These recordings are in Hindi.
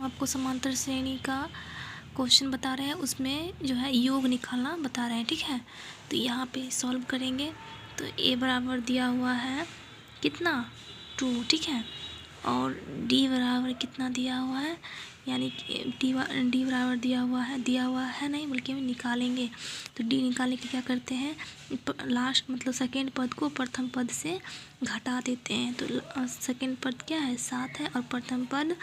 आपको समांतर श्रेणी का क्वेश्चन बता रहे हैं, उसमें जो है योग निकालना बता रहे हैं। ठीक है, तो यहाँ पे सॉल्व करेंगे तो a बराबर दिया हुआ है कितना 2। ठीक है, और d बराबर कितना दिया हुआ है, यानी कि d बराबर दिया हुआ है नहीं बल्कि हम निकालेंगे। तो d निकालने के क्या करते हैं, लास्ट मतलब सेकेंड पद को प्रथम पद से घटा देते हैं। तो सेकेंड पद क्या है 7 है और प्रथम पद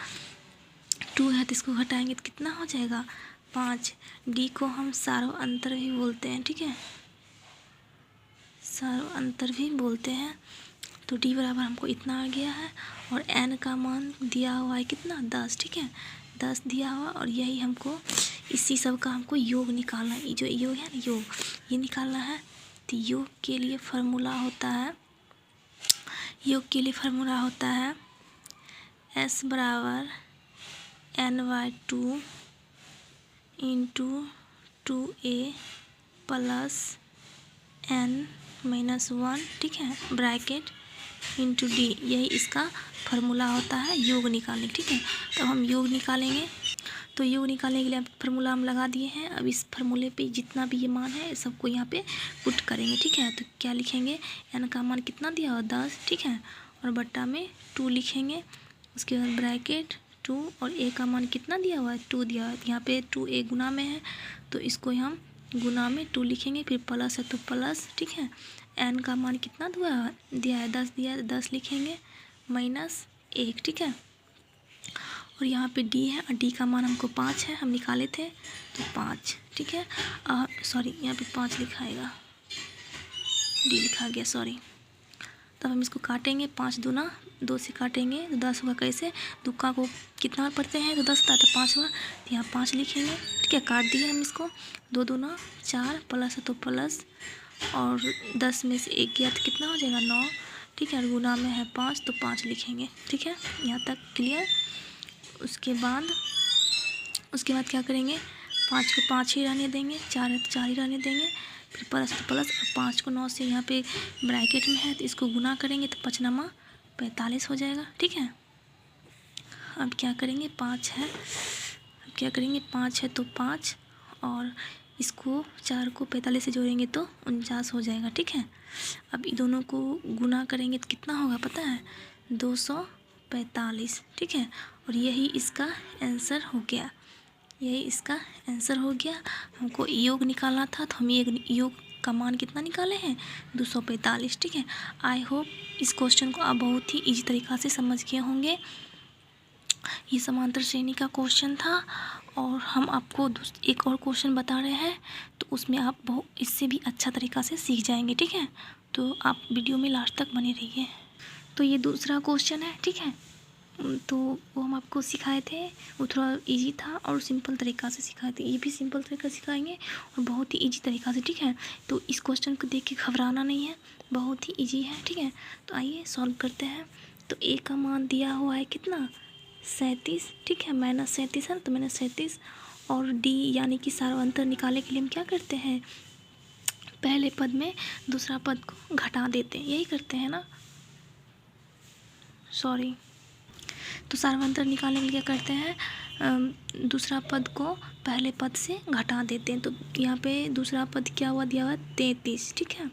2 है, तो इसको घटाएंगे तो कितना हो जाएगा 5। d को हम सार्व अंतर भी बोलते हैं। ठीक है, सार्व अंतर भी बोलते हैं। तो d बराबर हमको इतना आ गया है और n का मान दिया हुआ है कितना 10। ठीक है, 10 दिया हुआ और यही हमको इसी सब का हमको योग निकालना है। जो योग है ना, योग ये निकालना है। तो योग के लिए फार्मूला होता है s बराबर n/2 into 2a plus n-1। ठीक है, ब्रैकेट इंटू d, यही इसका फार्मूला होता है योग निकालने। ठीक है, तो हम योग निकालेंगे। तो योग निकालने के लिए फार्मूला हम लगा दिए हैं। अब इस फार्मूले पे जितना भी ये मान है सबको यहाँ पे पुट करेंगे। ठीक है, तो क्या लिखेंगे, n का मान कितना दिया हुआ 10। ठीक है, और बट्टा में 2 लिखेंगे। उसके बाद ब्रैकेट 2 और a का मान कितना दिया हुआ है 2 दिया हुआ है। यहाँ पे 2a गुना में है तो इसको हम गुना में 2 लिखेंगे, फिर प्लस है तो प्लस। ठीक है, n का मान कितना दिया है 10 दिया है, 10 लिखेंगे -1। ठीक है, और यहाँ पे d है और d का मान हमको 5 है, हम निकाले थे तो 5। ठीक है, सॉरी यहाँ पे 5 लिखाएगा, d लिखा गया सॉरी। तब हम इसको काटेंगे, 5 दूना 2 से काटेंगे तो 10 हुआ। कैसे, दुक्का को कितना पढ़ते हैं तो 10 होता है, तो 5 हुआ, तो यहाँ 5 लिखेंगे। ठीक है, काट दिए हम इसको, 2 दूना 4 प्लस है तो प्लस, और 10 में से 1 गया तो कितना हो जाएगा 9। ठीक है, और गुना में है 5 तो 5 लिखेंगे। ठीक है, यहाँ तक क्लियर। उसके बाद क्या करेंगे, 5 को 5 ही रहने देंगे, 4 है तो 4 ही रहने देंगे, फिर प्लस तो प्लस, और 5 को 9 से यहाँ पे ब्रैकेट में है तो इसको गुना करेंगे तो 5×9 45 हो जाएगा। ठीक है, अब क्या करेंगे 5 है, तो 5 और इसको 4 को 45 से जोड़ेंगे तो 49 हो जाएगा। ठीक है, अब इन दोनों को गुना करेंगे तो कितना होगा पता है 245। ठीक है, और यही इसका आंसर हो गया। हमको योग निकालना था तो हम योग का मान कितना निकाले हैं 245। ठीक है, आई होप इस क्वेश्चन को आप बहुत ही इजी तरीक़ा से समझ गए होंगे। ये समांतर श्रेणी का क्वेश्चन था और हम आपको एक और क्वेश्चन बता रहे हैं, तो उसमें आप बहुत इससे भी अच्छा तरीक़ा से सीख जाएंगे। ठीक है, तो आप वीडियो में लास्ट तक बने रहिए। तो ये दूसरा क्वेश्चन है। ठीक है, तो वो हम आपको सिखाए थे, वो थोड़ा इजी था और सिंपल तरीक़ा से सिखाए थे। ये भी सिंपल तरीक़ा से सिखाएंगे और बहुत ही इजी तरीक़ा से। ठीक है, तो इस क्वेश्चन को देख के घबराना नहीं है, बहुत ही इजी है। ठीक है, तो आइए सॉल्व करते हैं। तो a का मान दिया हुआ है कितना 37। ठीक है, -37 है तो -37, और d यानी कि सार्वंतर निकालने के लिए हम क्या करते हैं, पहले पद में दूसरा पद को घटा देते हैं, यही करते हैं ना, सॉरी। तो सार्वंतर निकालने के लिए क्या करते हैं, दूसरा पद को पहले पद से घटा देते हैं। तो यहाँ पे दूसरा पद क्या हुआ दिया हुआ है 33। ठीक है,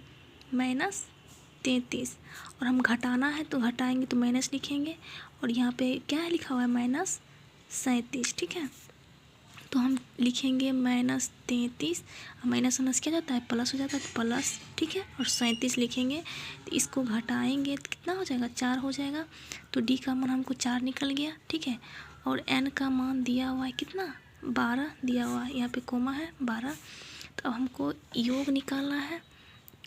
-33, और हम घटाना है तो घटाएंगे तो माइनस लिखेंगे, और यहाँ पे क्या है लिखा हुआ है -37। ठीक है, तो हम लिखेंगे -33, माइनस क्या जाता है प्लस हो जाता है, तो प्लस। ठीक है, और 37 लिखेंगे, तो इसको घटाएंगे तो कितना हो जाएगा 4 हो जाएगा। तो d का मान हमको 4 निकल गया। ठीक है, और n का मान दिया हुआ है कितना 12 दिया हुआ है, यहाँ पे कोमा है 12। तो अब हमको योग निकालना है।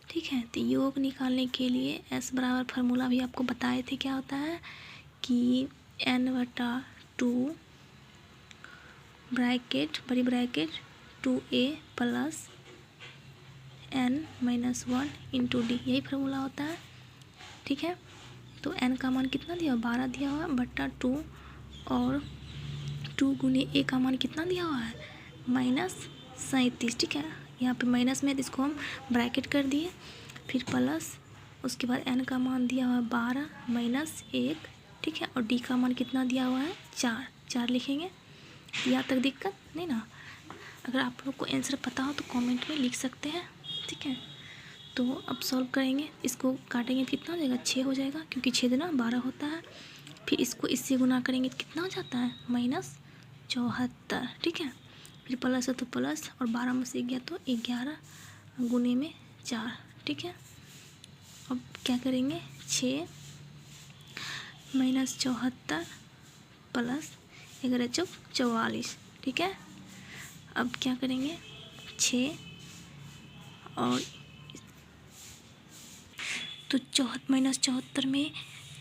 ठीक है, तो योग निकालने के लिए s बराबर फार्मूला भी आपको बताए थे, क्या होता है कि n/2 ब्रैकेट बड़ी bracket 2a plus n-1 into d, यही फार्मूला होता है। ठीक है, तो n का मान कितना दिया 12 दिया हुआ बट्टा 2, और 2 गुने a का मान कितना दिया हुआ है -37। ठीक है, यहाँ पे माइनस में तो इसको हम ब्रैकेट कर दिए, फिर प्लस, उसके बाद n का मान दिया हुआ है 12 -1। ठीक है, और d का मान कितना दिया हुआ है 4 लिखेंगे। यहाँ तक दिक्कत नहीं ना। अगर आप लोग को आंसर पता हो तो कमेंट में लिख सकते हैं, ठीक है। तो अब सॉल्व करेंगे, इसको काटेंगे तो कितना हो जाएगा, 6 हो जाएगा, क्योंकि 6 दूना 12 होता है। फिर इसको इससे गुना करेंगे तो कितना हो जाता है, -74, ठीक है। फिर प्लस है तो प्लस, और 12 में से गया तो 11 गुने में 4, ठीक है। अब क्या करेंगे, 6 -74 प्लस 11 चौक 44, ठीक है। अब क्या करेंगे, 6 और तो -74 में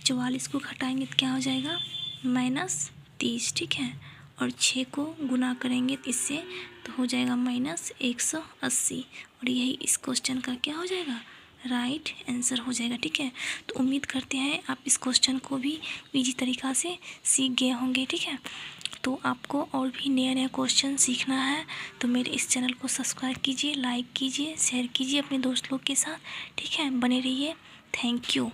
44 को घटाएंगे तो क्या हो जाएगा, -30, ठीक है। और 6 को गुना करेंगे इससे तो हो जाएगा -180, और यही इस क्वेश्चन का क्या हो जाएगा, राइट आंसर हो जाएगा, ठीक है। तो उम्मीद करते हैं आप इस क्वेश्चन को भी इजी तरीक़ा से सीख गए होंगे, ठीक है। तो आपको और भी नया नया क्वेश्चन सीखना है तो मेरे इस चैनल को सब्सक्राइब कीजिए, लाइक कीजिए, शेयर कीजिए अपने दोस्त लोग के साथ, ठीक है। बने रहिए, थैंक यू।